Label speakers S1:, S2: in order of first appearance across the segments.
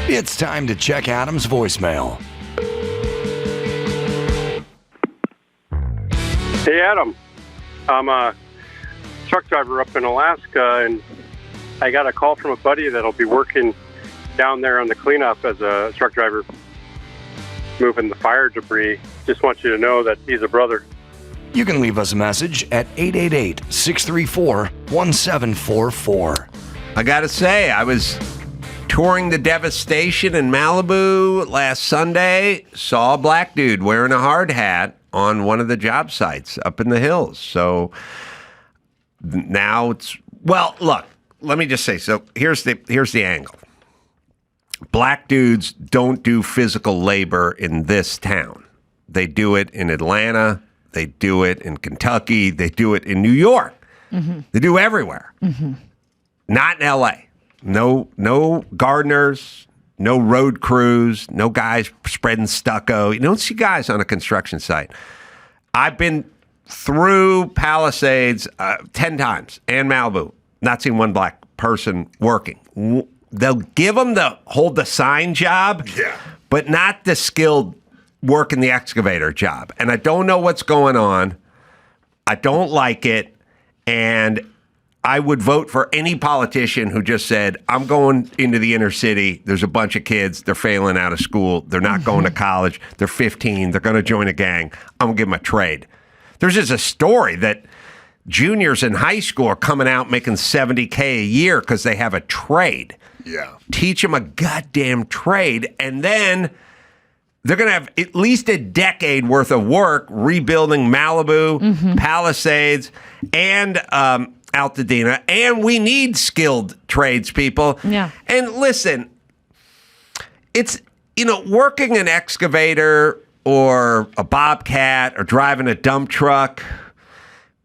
S1: It's time to check Adam's voicemail.
S2: Hey, Adam. I'm a truck driver up in Alaska, and I got a call from a buddy that'll be working down there on the cleanup as a truck driver, moving the fire debris. Just want you to know that he's a brother.
S1: You can leave us a message at 888-634-1744.
S3: I got to say, I was touring the devastation in Malibu last Sunday, saw a black dude wearing a hard hat on one of the job sites up in the hills. So now it's, well, look, let me just say, so here's the angle. Black dudes don't do physical labor in this town. They do it in Atlanta. They do it in Kentucky. They do it in New York. Mm-hmm. They do everywhere. Mm-hmm. Not in L.A. No gardeners, no road crews, no guys spreading stucco. You don't see guys on a construction site. I've been through Palisades 10 times and Malibu, not seen one black person working. They'll give them the hold the sign job, but not the skilled work in the excavator job. And I don't know what's going on. I don't like it. And I would vote for any politician who just said, I'm going into the inner city. There's a bunch of kids. They're failing out of school. They're not going to college. They're 15. They're going to join a gang. I'm going to give them a trade. There's just a story that juniors in high school are coming out making $70K a year because they have a trade.
S4: Yeah.
S3: Teach them a goddamn trade, and then they're going to have at least a decade worth of work rebuilding Malibu, Palisades, and Altadena, and we need skilled tradespeople.
S5: Yeah.
S3: And listen, it's, working an excavator or a bobcat or driving a dump truck,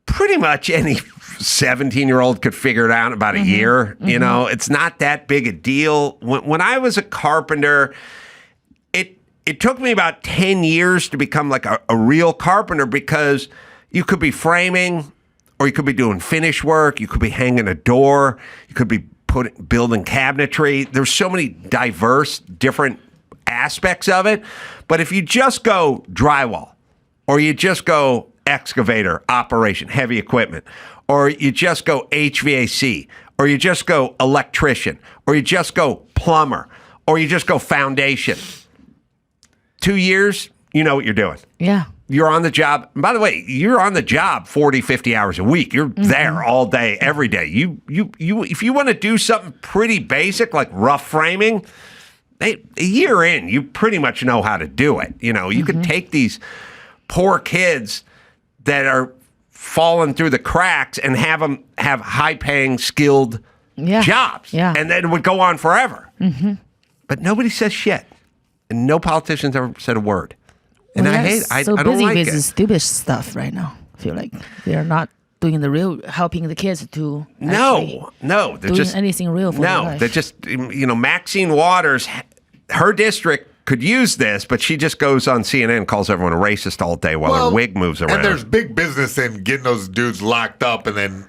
S3: pretty much any 17-year-old could figure it out in about a year. It's not that big a deal. When I was a carpenter, it took me about 10 years to become like a real carpenter, because you could be framing, or you could be doing finish work. You could be hanging a door. You could be building cabinetry. There's so many diverse, different aspects of it. But if you just go drywall, or you just go excavator operation, heavy equipment, or you just go HVAC, or you just go electrician, or you just go plumber, or you just go foundation, 2 years, you know what you're doing.
S5: Yeah.
S3: You're on the job. And by the way, you're on the job 40, 50 hours a week. You're there all day, every day. You if you want to do something pretty basic like rough framing, a year in, you pretty much know how to do it. You could take these poor kids that are falling through the cracks and have them have high-paying, skilled jobs. Yeah. And then it would go on forever. But nobody says shit. And no politician's ever said a word. And I don't like it.
S5: Busy with stupid stuff right now. I feel like they are not doing the real, helping the kids to
S3: no, they're
S5: doing
S3: just
S5: anything real for their life.
S3: They're just, Maxine Waters, her district could use this, but she just goes on CNN and calls everyone a racist all day while her wig moves around.
S4: And there's big business in getting those dudes locked up and then,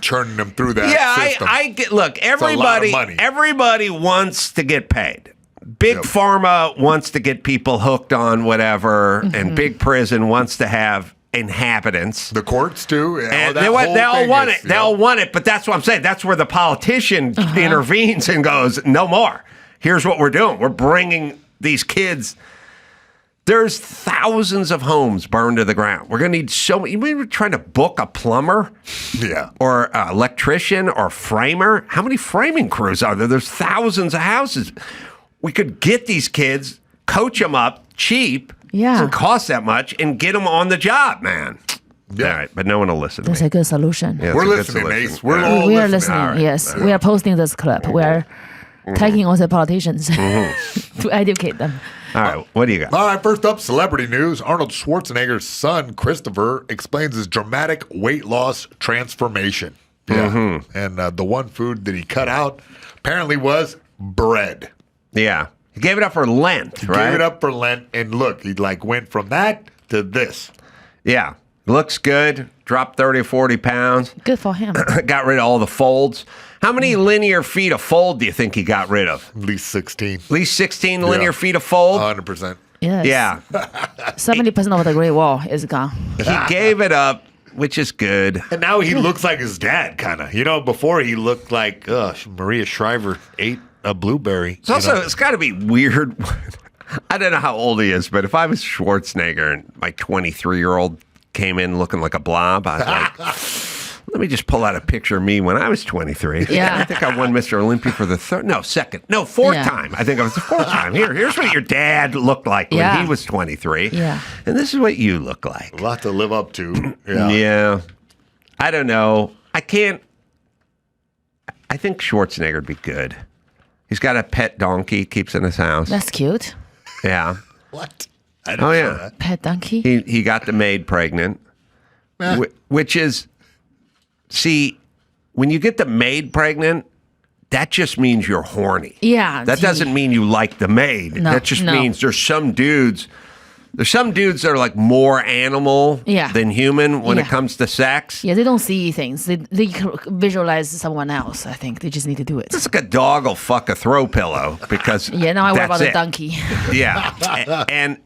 S4: churning them through that system.
S3: I get, look, everybody wants to get paid. Big Pharma wants to get people hooked on whatever, and Big Prison wants to have inhabitants.
S4: The courts too.
S3: And they all want it. They all want it, but that's what I'm saying. That's where the politician intervenes and goes, no more. Here's what we're doing. We're bringing these kids. There's thousands of homes burned to the ground. We're going to need so many. We were trying to book a plumber, or an electrician, or a framer. How many framing crews are there? There's thousands of houses. We could get these kids, coach them up cheap.
S5: Yeah.
S3: Doesn't cost that much, and get them on the job, man.
S4: Yeah.
S3: All right, but no one will listen to me.
S5: That's a good solution.
S3: Yeah,
S4: we're listening, Ace. We're all
S5: we are
S4: listening.
S5: listening.
S3: Right.
S5: Yes, we are posting this clip. We are tagging all the politicians to educate them.
S3: All right, what do you got?
S4: All right, first up, celebrity news. Arnold Schwarzenegger's son, Christopher, explains his dramatic weight loss transformation. Yeah. And the one food that he cut out apparently was bread.
S3: Yeah. He gave it up for Lent, right?
S4: Gave it up for Lent, and look, he went from that to this.
S3: Yeah. Looks good. Dropped 30 or 40 pounds.
S5: Good for him.
S3: Got rid of all the folds. How many linear feet of fold do you think he got rid of?
S4: At least 16.
S3: At least 16 linear feet of fold?
S4: 100%.
S5: Yes.
S3: Yeah.
S5: 70% of the Great Wall is gone.
S3: He gave it up, which is good.
S4: And now he looks like his dad, kind of. You know, before he looked like Maria Shriver ate a blueberry.
S3: It's also, it's got to be weird. I don't know how old he is, but if I was Schwarzenegger and my 23-year-old came in looking like a blob, I was like, let me just pull out a picture of me when I was 23.
S5: Yeah.
S3: I think I won Mr. Olympia for the fourth
S5: Yeah.
S3: time. I think I was the fourth time. Here's what your dad looked like when
S5: Yeah.
S3: he was 23.
S5: Yeah.
S3: And this is what you look like.
S4: A lot to live up to.
S3: Yeah. I don't know. I think Schwarzenegger would be good. He's got a pet donkey, keeps in his house.
S5: That's cute.
S3: Yeah.
S4: What? I didn't
S3: Oh,
S4: know
S3: yeah.
S4: that.
S5: Pet donkey.
S3: He got the maid pregnant, which is, see, when you get the maid pregnant, that just means you're horny.
S5: Yeah.
S3: That doesn't mean you like the maid.
S5: No,
S3: That just
S5: no.
S3: means there's some dudes that are like more animal
S5: Yeah.
S3: than human when it
S5: Yeah.
S3: comes to sex.
S5: Yeah, they don't see things. They visualize someone else. I think they just need to do it.
S3: It's like a dog will fuck a throw pillow because
S5: Yeah, now I worry about
S3: that's
S5: the
S3: it.
S5: donkey.
S3: Yeah. And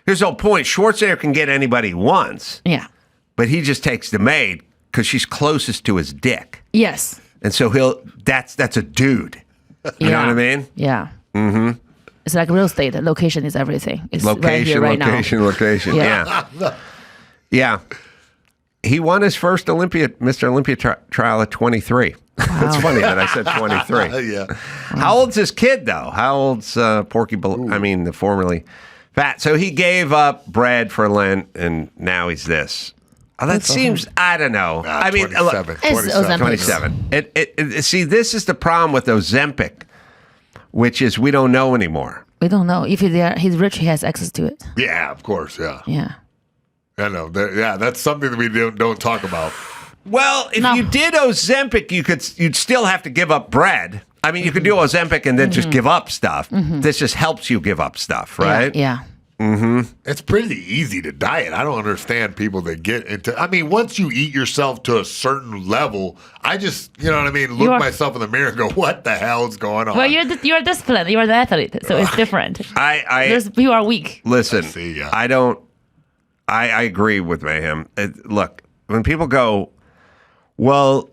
S3: here's the whole point. Schwarzenegger can get anybody he wants,
S5: Yeah.
S3: but he just takes the maid because she's closest to his dick.
S5: Yes.
S3: And so that's a dude. You know what I mean?
S5: Yeah. Mm-hmm. It's like real estate. Location is everything. It's right
S3: Location,
S5: here, right
S3: location.
S5: Yeah.
S3: Yeah. Yeah. He won his first Mr. Olympia trial at 23. It's funny that I said 23.
S4: Yeah.
S3: How old's his kid, though? How old's Porky the formerly fat? So he gave up bread for Lent, and now he's this. That seems, I don't know. I mean,
S4: 27.
S5: It's Ozempic.
S3: 27. See, this is the problem with Ozempic, which is we don't know anymore.
S5: We don't know. If he's rich, he has access to it.
S4: Yeah, of course, yeah.
S5: Yeah.
S4: I know. That's something that we don't talk about.
S3: Well, if
S5: No.
S3: you did Ozempic, you'd still have to give up bread. I mean, you could do Ozempic and then just give up stuff. This just helps you give up stuff, right?
S5: Yeah.
S4: It's pretty easy to diet. I don't understand people that get into. I mean, once you eat yourself to a certain level, I just, you know what I mean, look myself in the mirror and go, "What the hell is going on?"
S5: Well, you're disciplined. You're the athlete, so it's different. There's people are weak.
S3: Listen,
S4: I see, yeah.
S3: I agree with Mayhem. Look, when people go, well,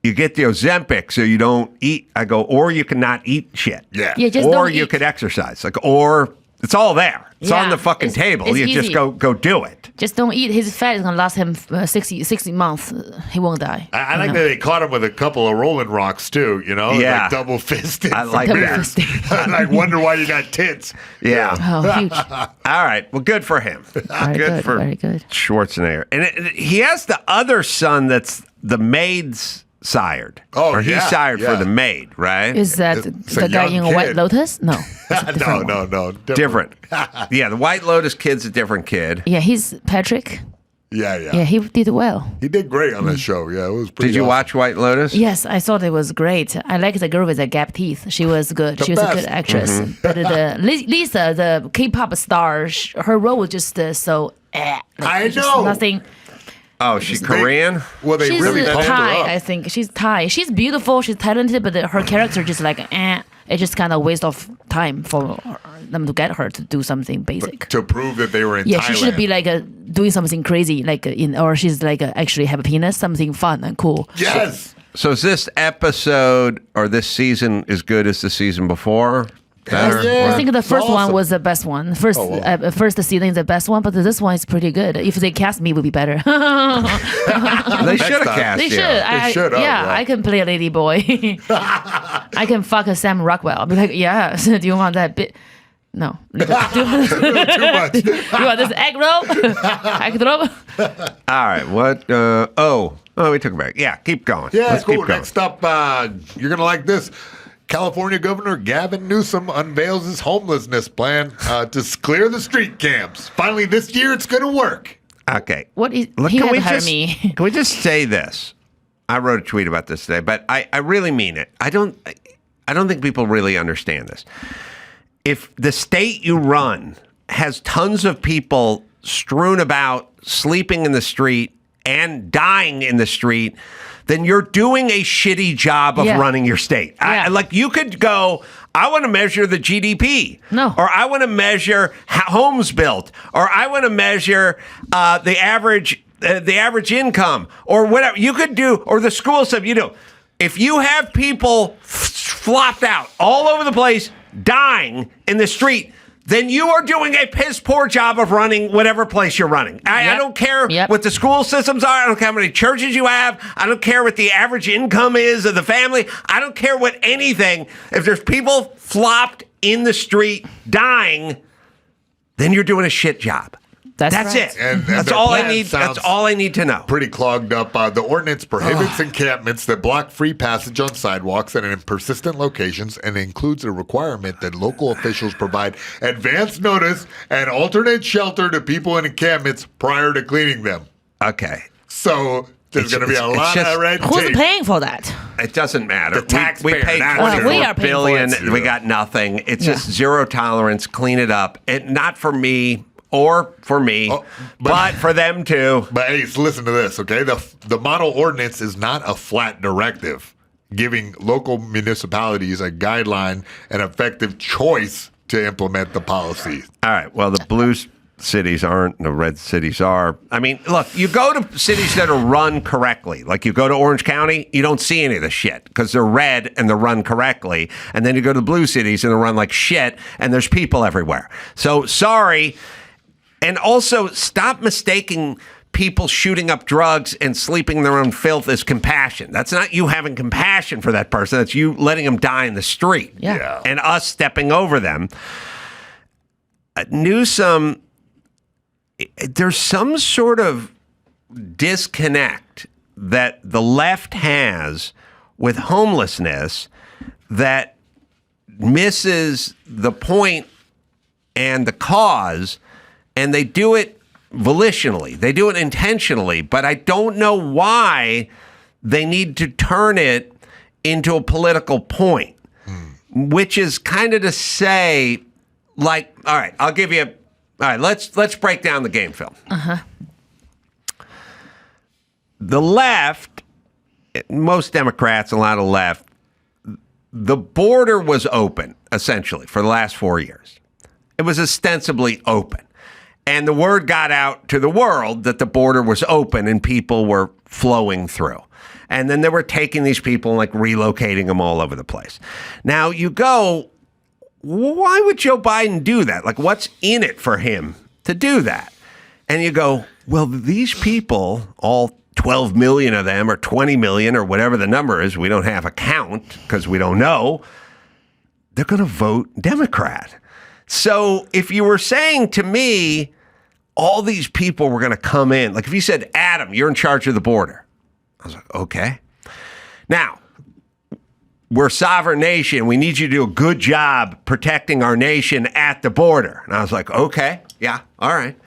S3: you get the Ozempic so you don't eat, I go, or you cannot eat shit.
S4: Yeah.
S5: Yeah, just
S3: or
S5: don't
S3: you
S5: eat.
S3: could exercise. It's all there. It's
S5: Yeah,
S3: on the fucking
S5: it's
S3: table. You just
S5: easy.
S3: go do it.
S5: Just don't eat. His fat is gonna last him 60 months. He won't die.
S4: I like that they caught him with a couple of Rolling Rocks too. You know,
S3: Yeah.
S4: like double fisted.
S3: I like
S5: Double
S3: that.
S5: fisted.
S4: I like wonder why you got tits.
S3: Yeah.
S5: Oh, huge.
S3: All right. Well, good for him.
S5: Very good.
S3: for
S5: Very good.
S3: Schwarzenegger. And he has the other son that's the maid's sired.
S4: Oh,
S3: or he's
S4: yeah,
S3: sired for
S4: yeah.
S3: the maid, right?
S5: Is that
S4: It's a
S5: the guy in
S4: young
S5: White
S4: kid.
S5: Lotus? No. It's a different one.
S4: No.
S3: Different. Yeah, the White Lotus kid's a different kid.
S5: Yeah, he's Patrick.
S4: Yeah.
S5: Yeah, he did well.
S4: He did great on that show. Yeah, it was pretty.
S3: Did you
S4: awesome.
S3: watch White Lotus?
S5: Yes, I thought it was great. I like the girl with the gap teeth. She was good. She was a good
S4: best.
S5: actress. But Lisa, the K-pop star, her role was just so.
S4: I
S5: just
S4: know.
S5: Nothing.
S3: Oh, she's Korean?
S4: Well, they
S5: She's
S4: really pumped her
S5: Thai,
S4: up.
S5: I think. She's Thai. She's beautiful. She's talented, but her character just like It's just kind of waste of time for them to get her to do something basic.
S4: to prove that they were in
S5: Yeah,
S4: Thailand.
S5: she should be like doing something crazy, or she's like actually have a penis, something fun and cool.
S4: Yes.
S3: So is this episode or this season as good as the season before? Better?
S4: Yeah.
S5: I think the first one
S4: awesome.
S5: was the best one. First season is the best one, but this one is pretty good. If they cast me, it would be better.
S3: They should have
S4: time.
S3: cast
S5: They
S3: you.
S5: should.
S4: should have,
S5: Yeah,
S4: yeah.
S5: I can play a lady boy. I can fuck a Sam Rockwell. I'll be like, yeah. Do you want that bit? No. Do
S4: Too much.
S5: you want this egg roll? Egg roll?
S3: All right. What? Oh, we took a break. Yeah, keep going.
S4: Yeah,
S3: Let's
S4: cool.
S3: keep going.
S4: Next up, you're going to like this. California Governor Gavin Newsom unveils his homelessness plan to clear the street camps. Finally, this year, it's going to work.
S3: Okay.
S5: What is?
S3: Look,
S5: he
S3: can
S5: had
S3: we
S5: to hire
S3: just
S5: me.
S3: can we just say this? I wrote a tweet about this today, but I really mean it. I don't think people really understand this. If the state you run has tons of people strewn about, sleeping in the street, and dying in the street, then you're doing a shitty job of running your state.
S5: Yeah.
S3: Like you could go, I want to measure the GDP.
S5: No.
S3: Or I want to measure homes built. Or I want to measure the average income. Or whatever. You could do, or the school stuff, If you have people flopped out all over the place, dying in the street, then you are doing a piss poor job of running whatever place you're running. I don't care what the school systems are. I don't care how many churches you have. I don't care what the average income is of the family. I don't care what anything. If there's people flopped in the street dying, then you're doing a shit job. That's
S5: right.
S3: it.
S4: And
S3: that's
S4: the
S3: all I
S4: plan
S3: need. That's all I need to know.
S4: Pretty clogged up. The ordinance prohibits encampments that block free passage on sidewalks and in persistent locations, and includes a requirement that local officials provide advance notice and alternate shelter to people in encampments prior to cleaning them.
S3: Okay.
S4: So there's going to be a lot of red tape.
S5: Who's paying for that?
S3: It doesn't matter.
S4: The taxpayer,
S3: we pay
S4: not
S3: $24
S5: we are paying
S3: billion.
S5: for
S4: it.
S3: We got nothing. It's just zero tolerance. Clean it up. Not for me or for me, but for them too.
S4: But hey, listen to this, okay? The model ordinance is not a flat directive, giving local municipalities a guideline and effective choice to implement the policy.
S3: All right. Well, the blue cities aren't, the red cities are. I mean, look, you go to cities that are run correctly. Like you go to Orange County, you don't see any of the shit because they're red and they're run correctly. And then you go to blue cities and they're run like shit and there's people everywhere. So sorry. And also, stop mistaking people shooting up drugs and sleeping in their own filth as compassion. That's not you having compassion for that person. That's you letting them die in the street.
S5: Yeah.
S3: And us stepping over them. Newsom, there's some sort of disconnect that the left has with homelessness that misses the point and the cause. And they do it volitionally. They do it intentionally. But I don't know why they need to turn it into a political point, which is kind of to say, like, all right, I'll give you all right, let's break down the game, Phil. The left, most Democrats, a lot of left, the border was open, essentially, for the last 4 years. It was ostensibly open. And the word got out to the world that the border was open and people were flowing through. And then they were taking these people and like relocating them all over the place. Now you go, why would Joe Biden do that? Like what's in it for him to do that? And you go, well, these people, all 12 million of them or 20 million or whatever the number is, we don't have a count because we don't know, they're going to vote Democrat. So if you were saying to me, all these people were going to come in, like if you said, Adam, you're in charge of the border. I was like, okay. Now, we're a sovereign nation. We need you to do a good job protecting our nation at the border. And I was like, okay, yeah, all right.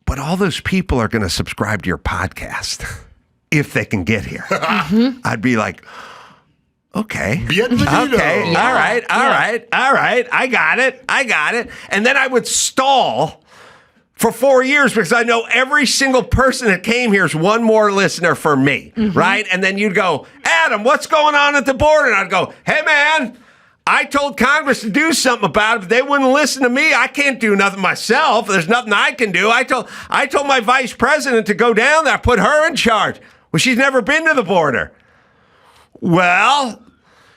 S3: But all those people are going to subscribe to your podcast if they can get here. I'd be like, okay.
S4: Bienvenido.
S3: Okay.
S5: Yeah.
S3: All right. I got it. And then I would stall for 4 years because I know every single person that came here is one more listener for me, right? And then you'd go, Adam, what's going on at the border? And I'd go, hey, man, I told Congress to do something about it, but they wouldn't listen to me. I can't do nothing myself. There's nothing I can do. I told my vice president to go down there, put her in charge. Well, she's never been to the border. Well,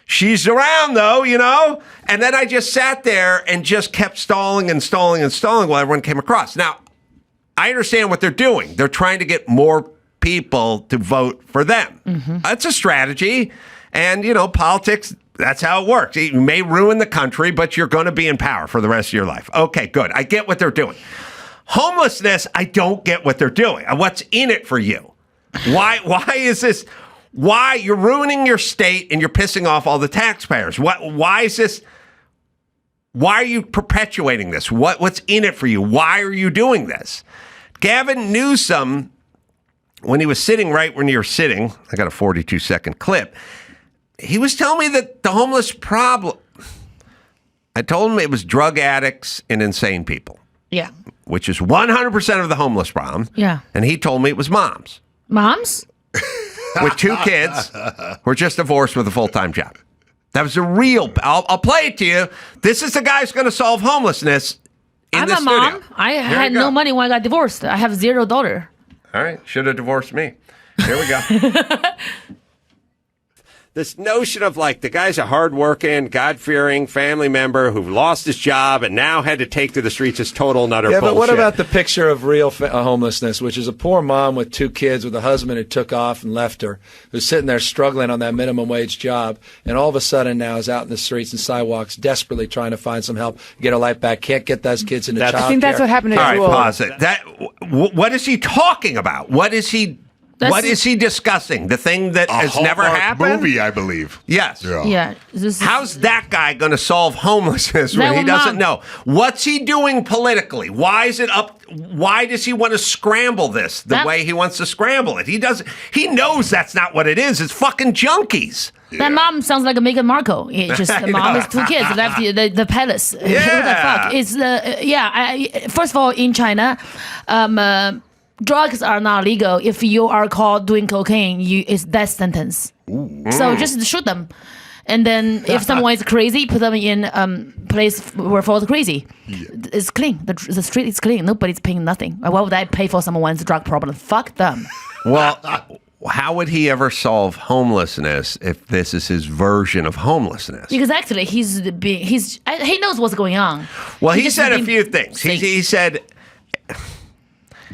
S3: she's around, though, you know? And then I just sat there and just kept stalling while everyone came across. Now, I understand what they're doing. They're trying to get more people to vote for them. That's a strategy. And, you know, politics, that's how it works. You may ruin the country, but you're going to be in power for the rest of your life. Okay, good. I get what they're doing. Homelessness, I don't get what they're doing. What's in it for you? Why is this... Why you're ruining your state and you're pissing off all the taxpayers? Why is this? Why are you perpetuating this? What's in it for you? Why are you doing this? Gavin Newsom, when he was sitting right when you're sitting, I got a 42-second clip. He was telling me that the homeless problem. I told him it was drug addicts and insane people.
S5: Yeah.
S3: which is 100% of the homeless problem.
S5: Yeah.
S3: And he told me it was moms
S5: Moms?
S3: with 2 kids who are just divorced with a full-time job. That was a real. I'll play it to you. This is the guy who's going to solve homelessness in
S5: I'm
S3: the
S5: a
S3: studio.
S5: mom. I
S3: Here
S5: had
S3: we go.
S5: no money when I got divorced. I have $0.
S3: All right. Should have divorced me. Here we go. This notion of like the guy's a hardworking, God-fearing family member who lost his job and now had to take to the streets is total and utter
S6: Yeah,
S3: bullshit.
S6: but what about the picture of real homelessness, which is a poor mom with 2 kids with a husband who took off and left her, who's sitting there struggling on that minimum wage job, and all of a sudden now is out in the streets and sidewalks desperately trying to find some help, get her life back, can't get those kids into childcare.
S7: I think that's what happened to
S3: All right,
S7: Jewel.
S3: pause it. What is he talking about? What is he discussing? The thing that has never
S4: Hallmark
S3: happened?
S4: movie, I believe.
S3: Yes.
S5: Yeah.
S3: How's that guy going to solve homelessness when he doesn't know? What's he doing politically? Why is it up? Why does he want to scramble this the way he wants to scramble it? He knows that's not what it is. It's fucking junkies.
S5: That mom sounds like a Meghan Markle. It's just the mom with 2 kids left the palace. What the fuck? It's first of all, in China, drugs are not legal. If you are caught doing cocaine, it's death sentence. So just shoot them. And then if someone is crazy, put them in place where for the crazy. It's clean. The street is clean. Nobody's paying nothing. Why would I pay for someone's drug problem? Fuck them.
S3: Well, how would he ever solve homelessness if this is his version of homelessness?
S5: Exactly. He knows what's going on.
S3: Well, he
S5: just
S3: said a
S5: being
S3: few things.
S5: safe.
S3: He said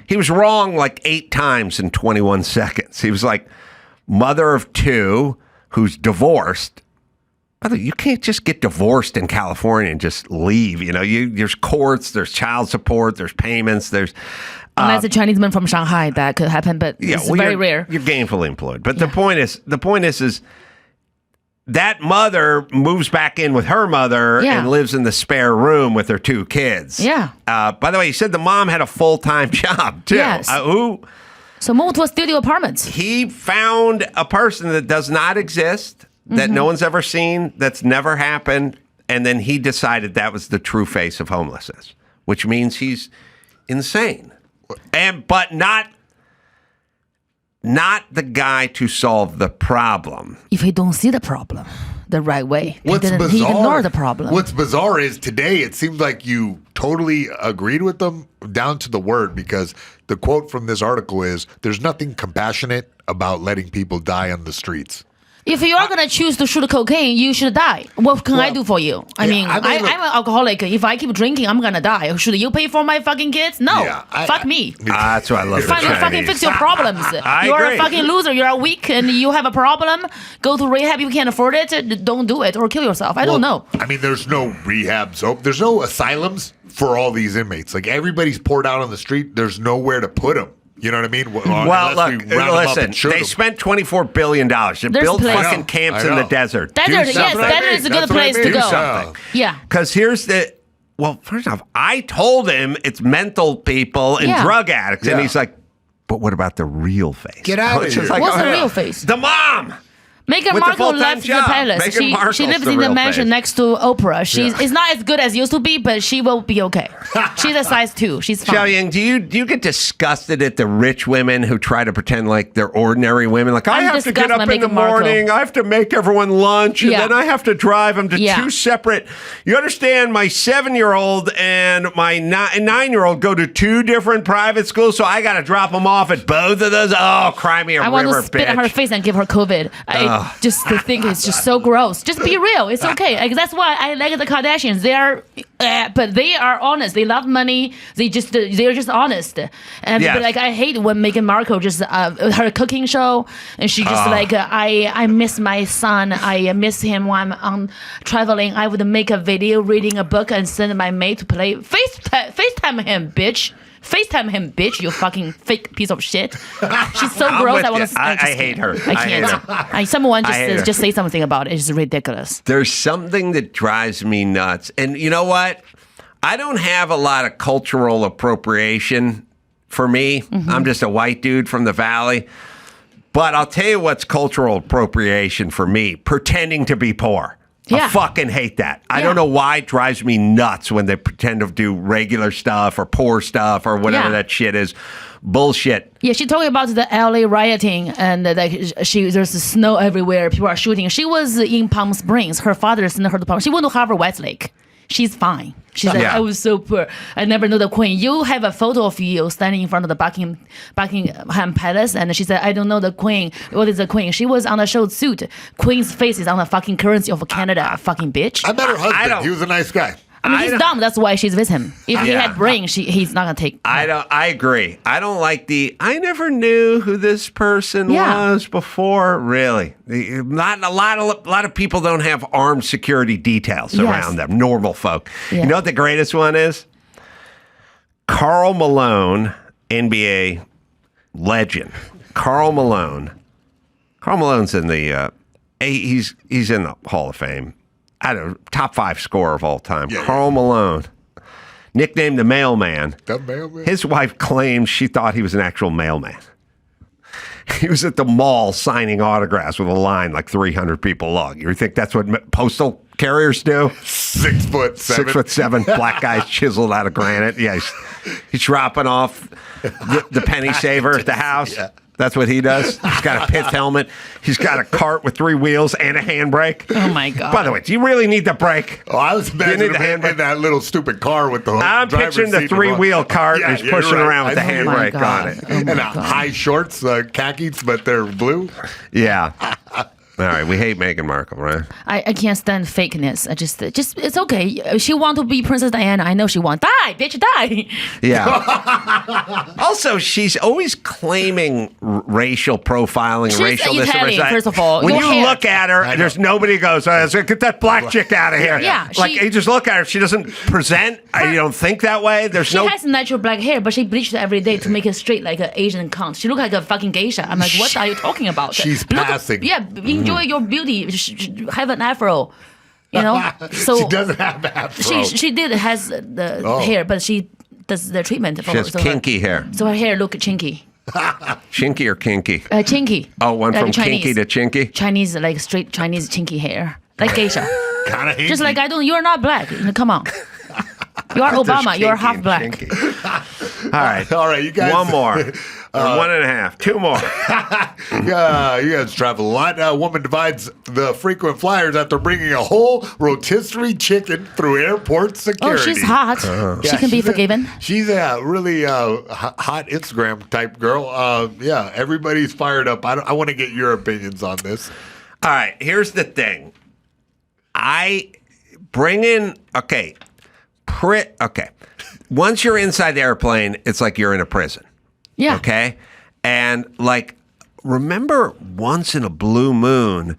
S3: he was wrong like 8 times in 21 seconds. He was like, mother of 2 who's divorced. You can't just get divorced in California and just leave. You know, there's courts, there's child support, there's payments, there's.
S5: Unless a Chinese man from Shanghai, that could happen, but it's very rare.
S3: You're gainfully employed. But the point is that mother moves back in with her mother and lives in the spare room with her 2 kids.
S5: Yeah.
S3: By the way, he said the mom had a full-time job, too.
S5: Yes. So move to a studio apartment.
S3: He found a person that does not exist, that no one's ever seen, that's never happened, and then he decided that was the true face of homelessness, which means he's insane. But not the guy to solve the problem.
S5: If he don't see the problem the right way,
S4: He
S5: ignore the problem.
S4: What's bizarre is today it seems like you totally agreed with them down to the word, because the quote from this article is, there's nothing compassionate about letting people die on the streets.
S5: If you are gonna choose to shoot cocaine, you should die. What can I do for you? I'm an alcoholic. If I keep drinking, I'm gonna die. Should you pay for my fucking kids? No. Fuck me.
S3: That's why I love
S5: Fucking fix your problems.
S3: I
S5: You're
S3: agree.
S5: a fucking loser. You're weak and you have a problem. Go to rehab. You can't afford it. Don't do it or kill yourself. I don't know.
S4: I mean, there's no rehabs. There's no asylums for all these inmates. Like, everybody's poured out on the street. There's nowhere to put them. You know what I mean?
S3: Well, look, listen, they spent $24 billion to build
S5: place.
S3: fucking camps in the desert.
S5: Desert, yes, desert is a good place to go. Yeah.
S3: Because here's well, first off, I told him it's mental people and drug addicts. And he's like, but what about the real face?
S4: Get out of here.
S3: Like,
S5: What's the real face?
S3: The mom!
S5: Meghan
S3: With the
S5: Markle
S3: full-time
S5: left the
S3: job.
S5: palace.
S3: Meghan Markle's
S5: She lives
S3: the
S5: in the
S3: real
S5: mansion
S3: face.
S5: next to Oprah. It's not as good as used to be, but she will be okay. She's a size 2. She's fine.
S3: Xiaoying, do you get disgusted at the rich women who try to pretend like they're ordinary women? Like, I have to get up in the morning, I have to make everyone lunch, and then I have to drive them to 2 separate. You understand? My 7-year-old and my 9-year-old go to 2 different private schools, so I got to drop them off at both of those. Oh, cry me a river,
S5: I want to spit at her
S3: bitch.
S5: face and give her COVID. Just the thing is just so gross. Just be real. It's okay. Like, that's why I like the Kardashians. But they are honest. They love money. They're just honest. And
S3: Yes.
S5: but like, I hate when Meghan Markle just her cooking show, and she just I miss my son. I miss him when I'm traveling. I would make a video reading a book and send my mate to play. FaceTime him, bitch. FaceTime him, bitch, you fucking fake piece of shit. She's so gross.
S3: I hate her.
S5: I can't. Someone just say something about it. It's ridiculous.
S3: There's something that drives me nuts. And you know what? I don't have a lot of cultural appropriation for me. I'm just a white dude from the Valley. But I'll tell you what's cultural appropriation for me: pretending to be poor.
S5: Yeah.
S3: I fucking hate that. I don't know why it drives me nuts when they pretend to do regular stuff or poor stuff or whatever that shit is. Bullshit.
S5: Yeah, she talking about the LA rioting and like there's snow everywhere. People are shooting. She was in Palm Springs. Her father sent her to Palm. She went to Harvard Westlake. She's fine. She's like, I was so poor. I never knew the Queen. You have a photo of you standing in front of the Buckingham Palace, and she said, I don't know the Queen. What is the Queen? She was on a show suit. Queen's face is on the fucking currency of Canada, fucking bitch.
S4: I met her husband. He was a nice guy.
S5: I mean, he's dumb. That's why she's with him. If he had brain, he's not gonna take.
S3: I agree. I don't like I never knew who this person was before. Really, not a lot of people don't have armed security details around them. Normal folk.
S5: Yeah.
S3: You know what the greatest one is? Karl Malone, NBA legend. Karl Malone. Karl Malone's in the. He's in the Hall of Fame. I don't know, top 5 scorer of all time. Karl Malone, nicknamed the Mailman.
S4: The Mailman?
S3: His wife claims she thought he was an actual mailman. He was at the mall signing autographs with a line like 300 people long. You think that's what postal carriers do?
S4: 6'7".
S3: 6'7", black guys chiseled out of granite. Yeah, he's dropping off the penny saver at the house. Yeah. That's what he does. He's got a pith helmet. He's got a cart with 3 wheels and a handbrake.
S5: Oh, my God.
S3: By the way, do you really need the brake?
S4: Oh, I was imagining him in that little stupid car with the
S3: I'm picturing the 3-wheel cart and he's pushing around with the handbrake on it.
S4: And high shorts, khakis, but they're blue.
S3: Yeah. All right, we hate Meghan Markle, right?
S5: I can't stand fakeness. I just it's okay. She want to be Princess Diana. I know she want. Die, bitch, die.
S3: Yeah. Also, she's always claiming racial profiling,
S5: She's
S3: racial
S5: Italian, first of all.
S3: When
S5: Your
S3: you
S5: hair.
S3: look at her, there's nobody goes, get that black chick out of here.
S5: Yeah,
S3: like you just look at her. She doesn't present. You don't think that way. There's
S5: She has natural black hair, but she bleached it every day to make it straight like an Asian cunt. She look like a fucking geisha. I'm like, what are you talking about?
S4: She's passing.
S5: Enjoy your beauty. Have an afro, you know. So
S4: she doesn't have afro.
S5: She has the hair, but she does the treatment.
S3: She has kinky hair.
S5: So her hair look chinky.
S3: Chinky or kinky?
S5: Chinky.
S3: Oh, one
S5: like
S3: from
S5: Chinese.
S3: kinky to chinky?
S5: Chinese, like straight Chinese chinky hair, like geisha.
S4: Kind of
S5: Just like you're not black. Come on. You are Obama. You're half black.
S3: All right,
S4: you guys.
S3: One more. 1.5. 2 more.
S4: You guys travel a lot. A woman divides the frequent flyers after bringing a whole rotisserie chicken through airport security.
S5: Oh, she's hot. She can be forgiven.
S4: She's a really hot Instagram type girl. Everybody's fired up. I want to get your opinions on this.
S3: All right, here's the thing. Once you're inside the airplane, it's like you're in a prison.
S5: Yeah.
S3: Okay? And like, remember once in a blue moon,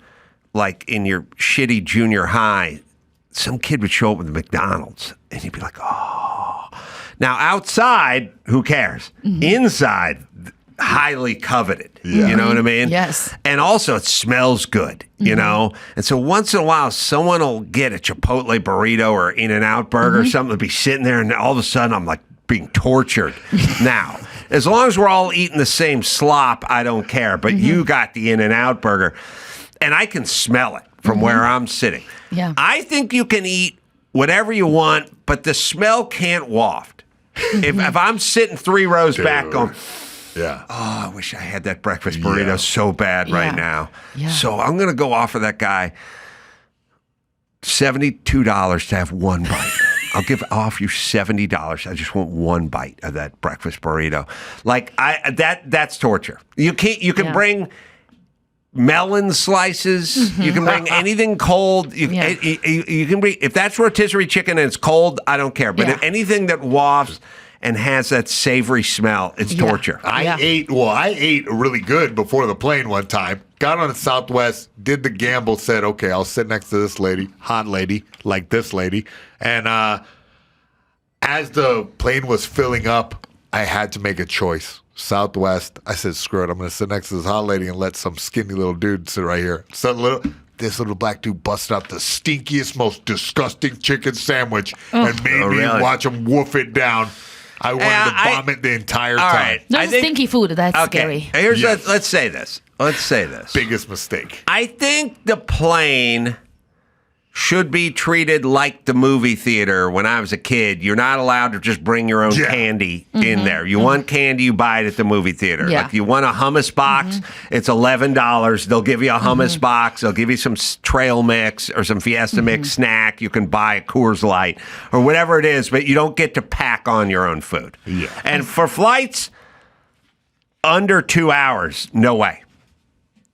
S3: like in your shitty junior high, some kid would show up with McDonald's and you'd be like, oh. Now outside, who cares? Mm-hmm. Inside, highly coveted. Yeah. You know what I mean?
S5: Yes.
S3: And also it smells good, you know? And so once in a while, someone will get a Chipotle burrito or In-N-Out burger or something, to be sitting there, and all of a sudden I'm like being tortured. Now, as long as we're all eating the same slop, I don't care. But you got the In-N-Out burger, and I can smell it from where I'm sitting.
S5: Yeah.
S3: I think you can eat whatever you want, but the smell can't waft. If I'm sitting 3 rows back going,
S4: yeah.
S3: oh, I wish I had that breakfast burrito so bad right now.
S5: Yeah.
S3: So I'm going to go offer that guy $72 to have one bite. I'll offer you $70. I just want one bite of that breakfast burrito. Like that's torture. You can bring melon slices. You can bring anything cold. You can bring, if that's rotisserie chicken and it's cold, I don't care. But if anything that wafts and has that savory smell, it's torture.
S4: I ate really good before the plane one time. Got on the Southwest, did the gamble, said, okay, I'll sit next to this lady, hot lady, like this lady. And as the plane was filling up, I had to make a choice. Southwest, I said, screw it, I'm going to sit next to this hot lady and let some skinny little dude sit right here. So this little black dude busted out the stinkiest, most disgusting chicken sandwich and made me watch him woof it down. I wanted to vomit the entire time.
S3: Right.
S5: That's stinky food. That's scary.
S3: Let's say this.
S4: Biggest mistake.
S3: I think the plane should be treated like the movie theater. When I was a kid, you're not allowed to just bring your own candy in there. You want candy, you buy it at the movie theater.
S5: Yeah.
S3: Like you want a hummus box, it's $11. They'll give you a hummus box. They'll give you some trail mix or some Fiesta mix snack. You can buy a Coors Light or whatever it is, but you don't get to pack on your own food.
S4: Yeah.
S3: And for flights under 2 hours, no way.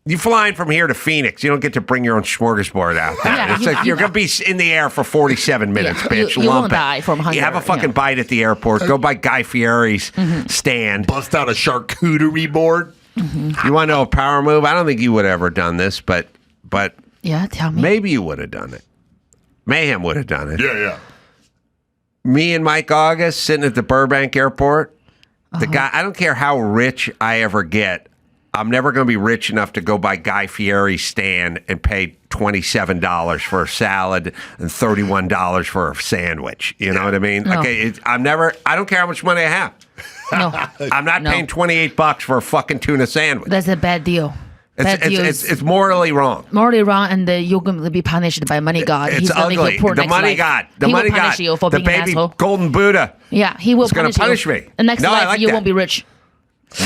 S3: You flying from here to Phoenix, you don't get to bring your own smorgasbord out there.
S5: Yeah,
S3: It's like you're going to be in the air for 47 minutes, bitch.
S5: You
S3: Lump
S5: won't
S3: it.
S5: die from hunger.
S3: You have a fucking bite at the airport. Go by Guy Fieri's stand.
S4: Bust out a charcuterie board.
S3: You want to know a power move? I don't think you would have ever done this, but
S5: Yeah, tell me.
S3: maybe you would have done it. Mayhem would have done it.
S4: Yeah.
S3: Me and Mike August sitting at the Burbank airport. The guy, I don't care how rich I ever get, I'm never going to be rich enough to go by Guy Fieri's stand and pay $27 for a salad and $31 for a sandwich. You know what I mean?
S5: No.
S3: Okay, I don't care how much money I have.
S5: No,
S3: I'm not paying $28 for a fucking tuna sandwich.
S5: that's a bad deal.
S3: It's morally wrong.
S5: Morally wrong, and you're going to be punished by money god.
S3: It's
S5: He's gonna
S3: ugly.
S5: Make you poor
S3: The
S5: next
S3: money
S5: life.
S3: god. The
S5: he
S3: money
S5: will punish
S3: god.
S5: you for
S3: The
S5: being an
S3: baby
S5: asshole.
S3: golden Buddha.
S5: Yeah, he will
S3: He's gonna punish
S5: you.
S3: me.
S5: The next
S3: No, I
S5: life,
S3: like
S5: you
S3: that.
S5: won't be rich.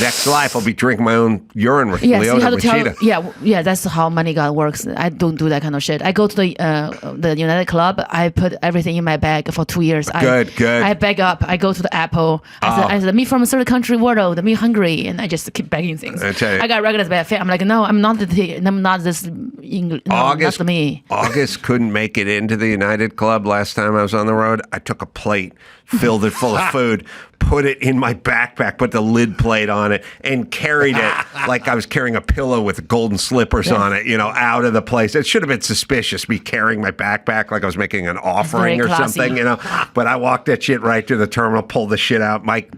S3: Next life, I'll be drinking my own urine with
S5: Yeah, see
S3: Leota
S5: how to tell.
S3: Machida.
S5: Yeah, that's how money god works. I don't do that kind of shit. I go to the United Club. I put everything in my bag for 2 years.
S3: Good.
S5: I bag up. I go to the Apple. I said, me from a third country world. Me hungry, and I just keep bagging things.
S3: I tell you.
S5: I got regulars bad fit. I'm like, no, I'm not this English. No,
S3: August,
S5: not me.
S3: August couldn't make it into the United Club last time I was on the road. I took a plate, filled it full of food, put it in my backpack, put the lid plate on it, and carried it like I was carrying a pillow with golden slippers on it, out of the place. It should have been suspicious, me carrying my backpack like I was making an offering or
S5: Very classy.
S3: something, But I walked that shit right to the terminal, pulled the shit out. Mike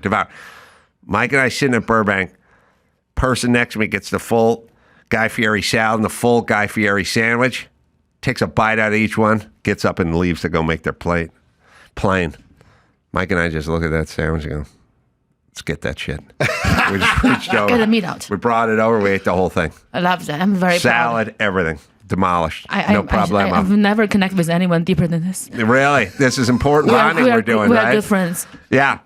S3: and I sitting at Burbank. Person next to me gets the full Guy Fieri salad and the full Guy Fieri sandwich, takes a bite out of each one, gets up and leaves to go make their plane. Mike and I just look at that sandwich and go, let's get that shit. We just reached over.
S5: Get the meat out.
S3: We brought it over. We ate the whole thing.
S5: I love that. I'm very
S3: Salad, everything. Demolished. No problem.
S5: I've never connected with anyone deeper than this.
S3: Really? This is important bonding we're doing,
S5: we
S3: right?
S5: are good friends.
S3: Yeah.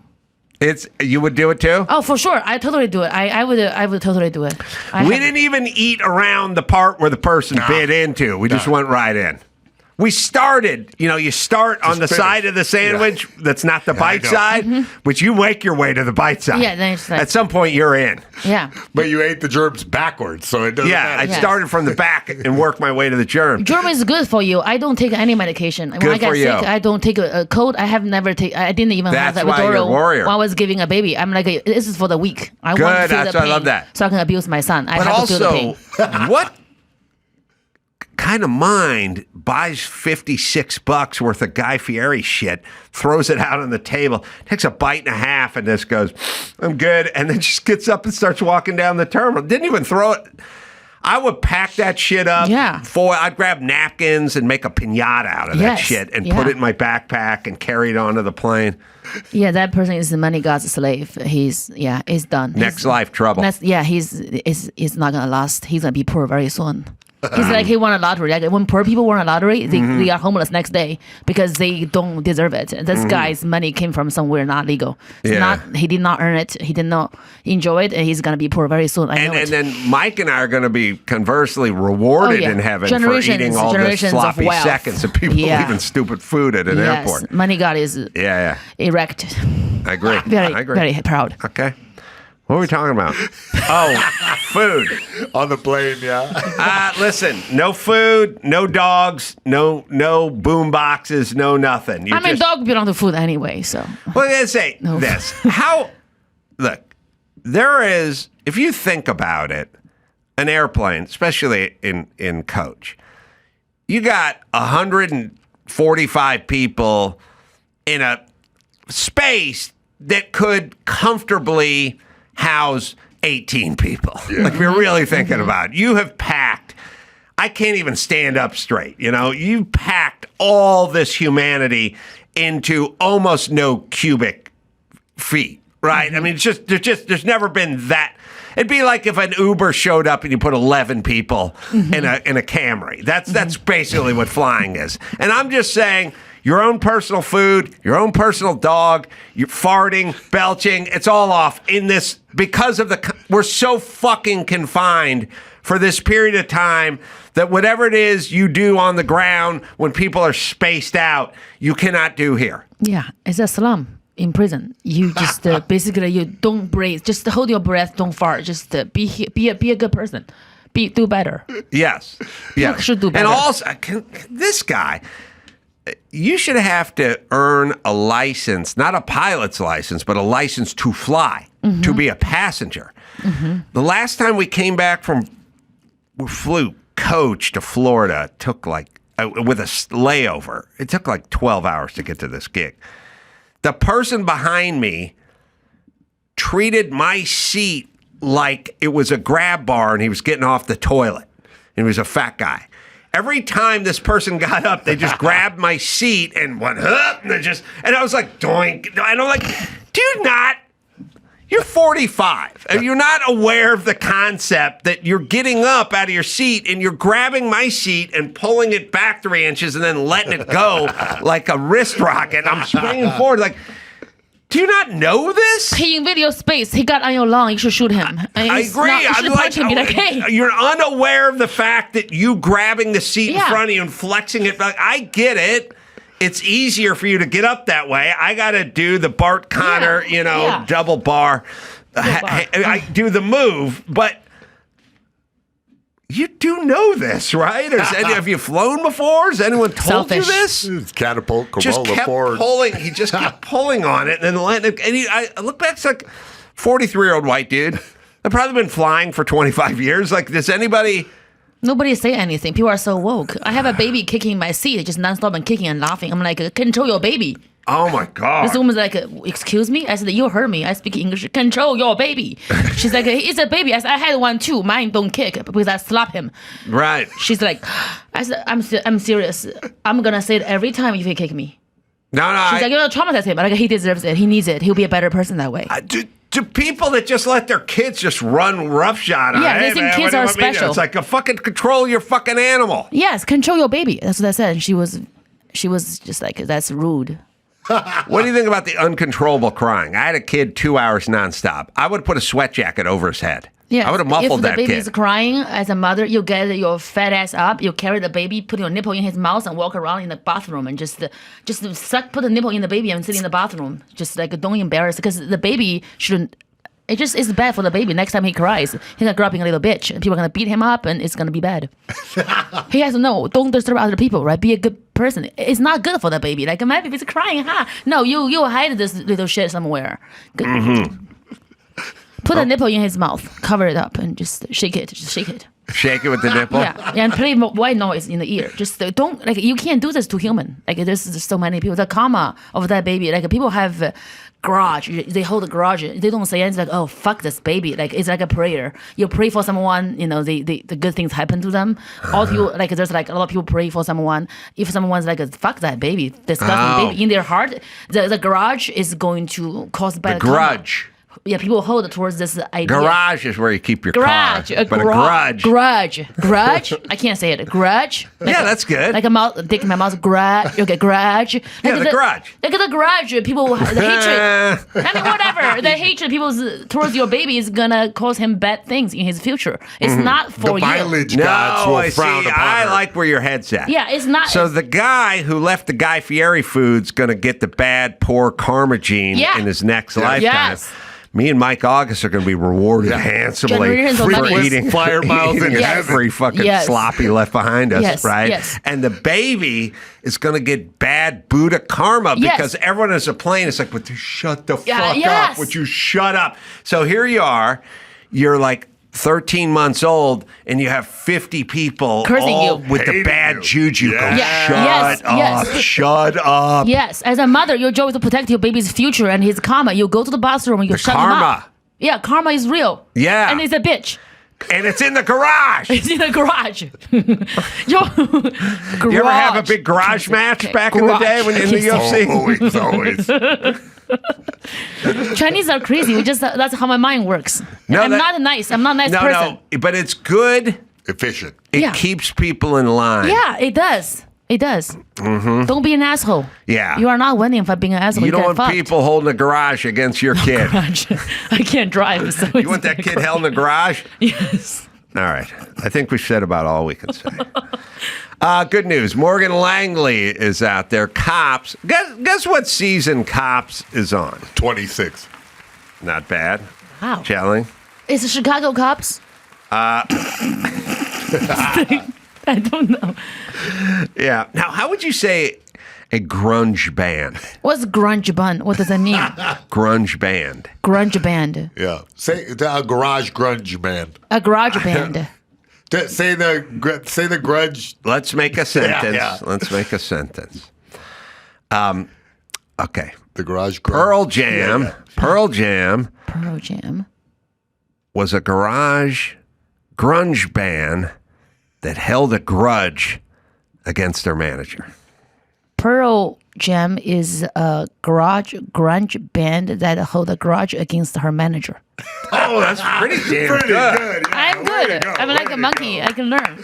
S3: You would do it too?
S5: Oh, for sure. I totally do it. I would totally do it.
S3: We didn't even eat around the part where the person bit into. We just went right in. We started, you start on the side of the sandwich that's not the bite side, but you make your way to the bite side.
S5: Yeah, then it's like-
S3: at some point you're in.
S5: Yeah.
S4: But you ate the germs backwards, so it doesn't
S3: Yeah, I
S4: matter.
S3: started from the back and worked my way to the germ.
S5: Germ is good for you. I don't take any medication. When
S3: Good
S5: I get
S3: for
S5: sick,
S3: you.
S5: I don't take a cold. I have never taken. I didn't even have
S3: That's
S5: that
S3: why you're a warrior.
S5: while I was giving a baby. I'm like, this is for the weak. I want to
S3: Good,
S5: feel
S3: that's
S5: the
S3: why I
S5: pain
S3: love that.
S5: so I can abuse my son. I
S3: But
S5: have to feel the pain.
S3: also, what kind of mind buys $56 worth of Guy Fieri shit, throws it out on the table, takes a bite and a half, and just goes, I'm good, and then just gets up and starts walking down the terminal. Didn't even throw it. I would pack that shit up.
S5: Yeah.
S3: I'd grab napkins and make a piñata out of that
S5: Yes,
S3: shit and
S5: yeah.
S3: put it in my backpack and carry it onto the plane.
S5: Yeah, that person is the money god's slave. He's done.
S3: Next life trouble.
S5: He's not gonna last. He's gonna be poor very soon. He's like he won a lottery. Like when poor people won a lottery, they are homeless next day because they don't deserve it. This guy's money came from somewhere not legal. He did not earn it. He did not enjoy it, and he's gonna be poor very soon. I know
S3: And
S5: it.
S3: then Mike and I are going to be conversely rewarded
S5: Oh, yeah.
S3: in heaven for
S5: Generations-
S3: eating all the
S5: generations of
S3: sloppy
S5: wealth.
S3: seconds of people
S5: Yeah.
S3: leaving stupid food at an
S5: Yes,
S3: airport.
S5: money god is
S3: Yeah.
S5: erect.
S3: I agree.
S5: Very,
S3: I agree.
S5: very proud.
S3: Okay. What are we talking about? Oh, food.
S4: On the plane, yeah.
S3: Listen, no food, no dogs, no boom boxes, no nothing. You
S5: I mean, dog belong to food anyway, so.
S3: Well, let's say
S5: No.
S3: this. Look, there is, if you think about it, an airplane, especially in coach, you got 145 people in a space that could comfortably house 18 people. Like, if you're really thinking about it, you have packed, I can't even stand up straight, you packed all this humanity into almost no cubic feet, right? I mean, it's just there's never been that. It'd be like if an Uber showed up and you put 11 people in a Camry. That's basically what flying is. And I'm just saying, your own personal food, your own personal dog, you're farting, belching, it's all off in this because of we're so fucking confined for this period of time that whatever it is you do on the ground when people are spaced out, you cannot do here.
S5: Yeah, it's a slum in prison. You just basically you don't breathe, just hold your breath, don't fart, just be a good person, do better.
S3: Yes,
S5: You should do better.
S3: And also, this guy, you should have to earn a license, not a pilot's license, but a license to fly, to be a passenger. The last time we came back we flew coach to Florida, took like, with a layover, it took like 12 hours to get to this gig. The person behind me treated my seat like it was a grab bar and he was getting off the toilet. And he was a fat guy. Every time this person got up, they just grabbed my seat and went, hup, and I was like, doink. And I'm like, you're 45. And you're not aware of the concept that you're getting up out of your seat and you're grabbing my seat and pulling it back 3 inches and then letting it go like a wrist rocket. I'm springing forward like, do you not know this?
S5: He invaded your space. He got on your lawn. You should shoot him.
S3: I agree.
S5: You should punch him. Be like, hey.
S3: You're unaware of the fact that you grabbing the seat in front of you and flexing it. Like, I get it. It's easier for you to get up that way. I got to do the Bart Connor, double bar. I do the move, but you do know this, right? Have you flown before? Has anyone told you this?
S4: It's catapult,
S3: Just
S4: Carolla
S3: kept
S4: forward.
S3: pulling. He just kept pulling on it and then letting it. And I look back, it's like 43-year-old white dude. I've probably been flying for 25 years. Like, does anybody...
S5: Nobody say anything. People are so woke. I have a baby kicking my seat, just nonstop and kicking and laughing. I'm like, control your baby.
S3: Oh my God.
S5: This woman's like, excuse me? I said, you heard me. I speak English. Control your baby. She's like, it's a baby. I said, I had one too. Mine don't kick because I slap him.
S3: Right.
S5: She's like, I said, I'm serious. I'm going to say it every time if he kick me.
S3: No.
S5: She's like, you're going to traumatize him. Like, he deserves it. He needs it. He'll be a better person that way.
S3: To people that just let their kids just run roughshod on
S5: they think kids are special.
S3: It's like a fucking control your fucking animal.
S5: Yes, control your baby. That's what I said. And she was just like, that's rude.
S3: What do you think about the uncontrollable crying? I had a kid 2 hours nonstop. I would put a sweat jacket over his head.
S5: Yeah,
S3: I would have muffled that kid.
S5: If the baby is crying, as a mother, you get your fat ass up, you carry the baby, put your nipple in his mouth, and walk around in the bathroom and just suck, put the nipple in the baby and sit in the bathroom. Just like, don't embarrass, because the baby shouldn't. It just is bad for the baby. Next time he cries, he's gonna grow up being a little bitch, and people are gonna beat him up, and it's gonna be bad. He has to know, don't disturb other people, right? Be a good person. It's not good for the baby. Like, my baby's crying, huh? No, you hide this little shit somewhere. Put a nipple in his mouth, cover it up, and just shake it. Just shake it.
S3: Shake it with the nipple?
S5: Yeah, and play white noise in the ear. Just don't, like, you can't do this to human. Like, there's so many people. The karma of that baby, like, people have garage. They hold a garage. They don't say anything like, oh, fuck this baby. Like, it's like a prayer. You pray for someone, the good things happen to them. All people, like, there's like a lot of people pray for someone. If someone's like, fuck that baby, disgusting baby, in their heart, the garage is going to cause bad karma.
S3: Grudge.
S5: Yeah, people hold towards this idea.
S3: Garage is where you keep your
S5: garage,
S3: car. But a grudge.
S5: Grudge. I can't say it. Grudge. Like
S3: that's good.
S5: Like a mouth, dick in my mouth. Grudge. Okay, grudge. Like
S3: the grudge.
S5: Like the grudge. People, the hatred. I mean, whatever. The hatred people's towards your baby is gonna cause him bad things in his future. It's not for
S4: The
S5: you.
S4: mileage gods will frown upon
S3: I
S4: her.
S3: like where your head's at.
S5: Yeah, it's not.
S3: So the guy who left the Guy Fieri food's gonna get the bad, poor karma gene in his next lifetime.
S5: Yes.
S3: Me and Mike August are going to be rewarded handsomely
S5: Generations of
S3: for
S5: money.
S3: eating
S4: Flyer miles in
S3: every fucking sloppy left behind us, right?
S5: Yes.
S3: And the baby is going to get bad Buddha karma because everyone is a plane. It's like, would you shut the fuck up? Would you shut up? So here you are. You're like 13 months old, and you have 50 people
S5: cursing
S3: all
S5: you.
S3: with the
S4: Hating
S3: bad
S4: you.
S3: juju going,
S5: Yeah.
S3: shut up, shut up.
S5: Yes, as a mother, your job is to protect your baby's future and his karma. You go to the bathroom and you shut him
S3: karma.
S5: up. Yeah, karma is real.
S3: Yeah.
S5: And it's a bitch.
S3: And it's in the garage.
S5: It's in the garage.
S3: You ever have a big garage match back in the day when you're in the UFC?
S4: Always.
S5: Chinese are crazy. That's how my mind works.
S3: No,
S5: I'm not a nice person.
S3: No, but it's good.
S4: Efficient.
S3: It keeps people in line.
S5: Yeah, it does. It does.
S3: Mm-hmm.
S5: Don't be an asshole.
S3: Yeah.
S5: You are not winning for being an asshole.
S3: You don't
S5: get
S3: want
S5: fucked.
S3: people holding a garage against your kid.
S5: I can't drive. So
S3: You want that kid held in the garage?
S5: Yes.
S3: All right. I think we've said about all we can say. Good news. Morgan Langley is out there. Cops. Guess what season Cops is on?
S4: 26.
S3: Not bad.
S5: Wow.
S3: Chelling.
S5: Is it Chicago Cops? I don't know.
S3: Yeah. Now, how would you say a grunge band?
S5: What's grunge band? What does that mean?
S3: Grunge band.
S5: Grunge band.
S4: Yeah. Say a garage grunge band.
S5: A garage band.
S4: Say the grudge.
S3: Let's make a sentence.
S4: Yeah.
S3: Let's make a sentence. Okay.
S4: The garage grunge.
S3: Pearl Jam.
S4: Yeah.
S3: Pearl Jam
S5: Pearl Jam.
S3: was a garage grunge band that held a grudge against their manager.
S5: Pearl Jam is a grunge band that hold a grudge against her manager.
S3: Oh, that's pretty damn good.
S4: Yeah,
S5: I'm
S4: way to
S5: good.
S4: go,
S5: I'm
S4: way
S5: like
S4: to
S5: a monkey.
S4: go.
S5: I can learn.